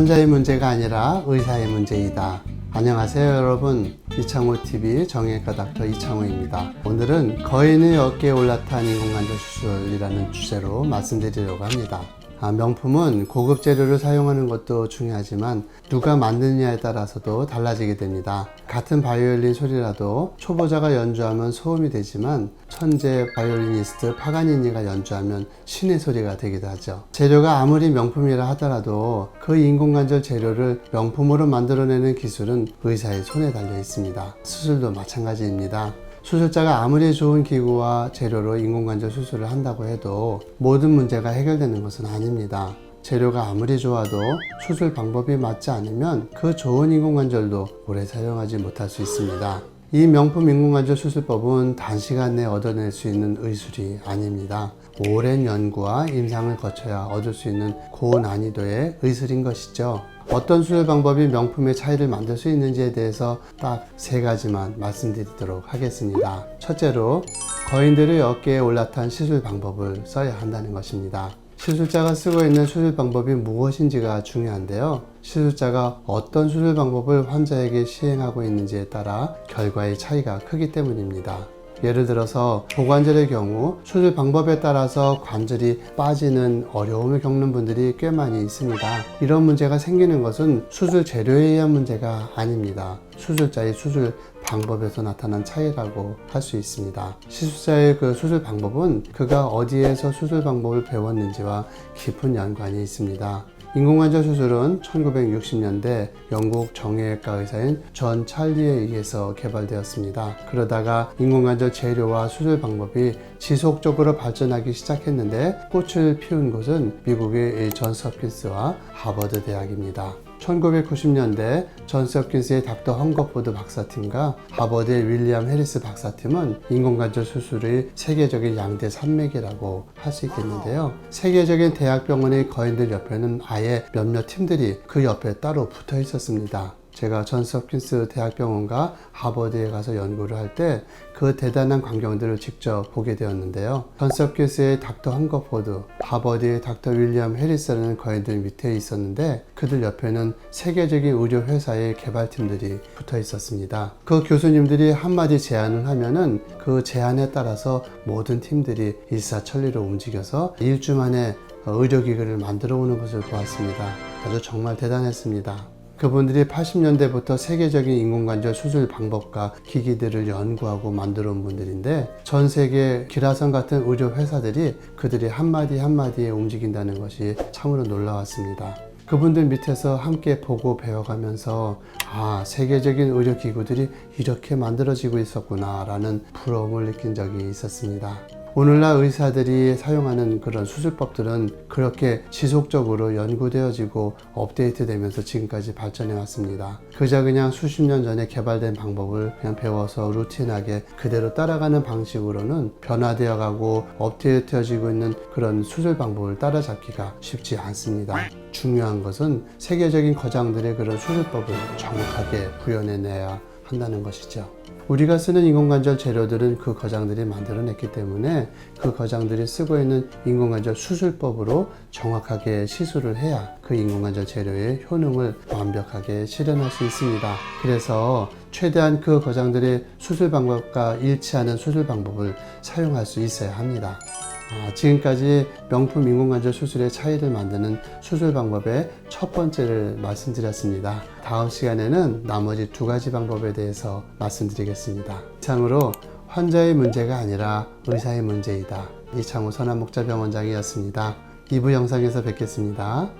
환자의 문제가 아니라 의사의 문제이다. 안녕하세요 여러분, 이창호TV 정형외과 닥터 이창호입니다. 오늘은 거인의 어깨에 올라탄 인공관절 수술이라는 주제로 말씀드리려고 합니다. 명품은 고급 재료를 사용하는 것도 중요하지만 누가 만드느냐에 따라서도 달라지게 됩니다. 같은 바이올린 소리라도 초보자가 연주하면 소음이 되지만 천재 바이올리니스트 파가니니가 연주하면 신의 소리가 되기도 하죠. 재료가 아무리 명품이라 하더라도 그 인공관절 재료를 명품으로 만들어내는 기술은 의사의 손에 달려 있습니다. 수술도 마찬가지입니다. 수술자가 아무리 좋은 기구와 재료로 인공관절 수술을 한다고 해도 모든 문제가 해결되는 것은 아닙니다. 재료가 아무리 좋아도 수술 방법이 맞지 않으면 그 좋은 인공관절도 오래 사용하지 못할 수 있습니다. 이 명품 인공관절 수술법은 단시간 내에 얻어낼 수 있는 의술이 아닙니다. 오랜 연구와 임상을 거쳐야 얻을 수 있는 고난이도의 의술인 것이죠. 어떤 수술 방법이 명품의 차이를 만들 수 있는지에 대해서 딱 3가지만 말씀드리도록 하겠습니다. 첫째로, 거인들의 어깨에 올라탄 시술 방법을 써야 한다는 것입니다. 시술자가 쓰고 있는 수술 방법이 무엇인지가 중요한데요. 시술자가 어떤 수술 방법을 환자에게 시행하고 있는지에 따라 결과의 차이가 크기 때문입니다. 예를 들어서 고관절의 경우 수술 방법에 따라서 관절이 빠지는 어려움을 겪는 분들이 꽤 많이 있습니다. 이런 문제가 생기는 것은 수술 재료에 의한 문제가 아닙니다. 수술자의 수술 방법에서 나타난 차이라고 할 수 있습니다. 시술자의 그 수술 방법은 그가 어디에서 수술 방법을 배웠는지와 깊은 연관이 있습니다. 인공관절 수술은 1960년대 영국 정형외과 의사인 존 찰리에 의해서 개발되었습니다. 그러다가 인공관절 재료와 수술 방법이 지속적으로 발전하기 시작했는데 꽃을 피운 곳은 미국의 존스 홉킨스와 하버드 대학입니다. 1990년대 존스 홉킨스의 닥터 헝거포드 박사팀과 하버드의 윌리엄 해리스 박사팀은 인공관절 수술의 세계적인 양대 산맥이라고 할 수 있겠는데요. 세계적인 대학병원의 거인들 옆에는 아예 몇몇 팀들이 그 옆에 따로 붙어 있었습니다. 제가 존스 홉킨스 대학병원과 하버드에 가서 연구를 할 때 그 대단한 광경들을 직접 보게 되었는데요. 존스 홉킨스의 닥터 헝거포드, 하버드의 닥터 윌리엄 해리스라는 거인들 밑에 있었는데 그들 옆에는 세계적인 의료 회사의 개발팀들이 붙어 있었습니다. 그 교수님들이 한마디 제안을 하면은 그 제안에 따라서 모든 팀들이 일사천리로 움직여서 일주 만에 의료기구를 만들어 오는 것을 보았습니다. 아주 정말 대단했습니다. 그분들이 80년대부터 세계적인 인공관절 수술 방법과 기기들을 연구하고 만들어 온 분들인데 전 세계 기라성 같은 의료 회사들이 그들이 한마디 한마디에 움직인다는 것이 참으로 놀라웠습니다. 그분들 밑에서 함께 보고 배워가면서 세계적인 의료기구들이 이렇게 만들어지고 있었구나 라는 부러움을 느낀 적이 있었습니다. 오늘날 의사들이 사용하는 그런 수술법들은 그렇게 지속적으로 연구되어지고 업데이트되면서 지금까지 발전해 왔습니다. 그냥 수십 년 전에 개발된 방법을 그냥 배워서 루틴하게 그대로 따라가는 방식으로는 변화되어 가고 업데이트되어지고 있는 그런 수술 방법을 따라잡기가 쉽지 않습니다. 중요한 것은 세계적인 거장들의 그런 수술법을 정확하게 구현해내야 한다는 것이죠. 우리가 쓰는 인공관절 재료들은 그 거장들이 만들어냈기 때문에 그 거장들이 쓰고 있는 인공관절 수술법으로 정확하게 시술을 해야 그 인공관절 재료의 효능을 완벽하게 실현할 수 있습니다. 그래서 최대한 그 거장들의 수술 방법과 일치하는 수술 방법을 사용할 수 있어야 합니다. 지금까지 명품 인공관절 수술의 차이를 만드는 수술 방법의 첫 번째를 말씀드렸습니다. 다음 시간에는 나머지 2가지 방법에 대해서 말씀드리겠습니다. 이상으로 환자의 문제가 아니라 의사의 문제이다. 이창호 선한목자병원장이었습니다. 2부 영상에서 뵙겠습니다.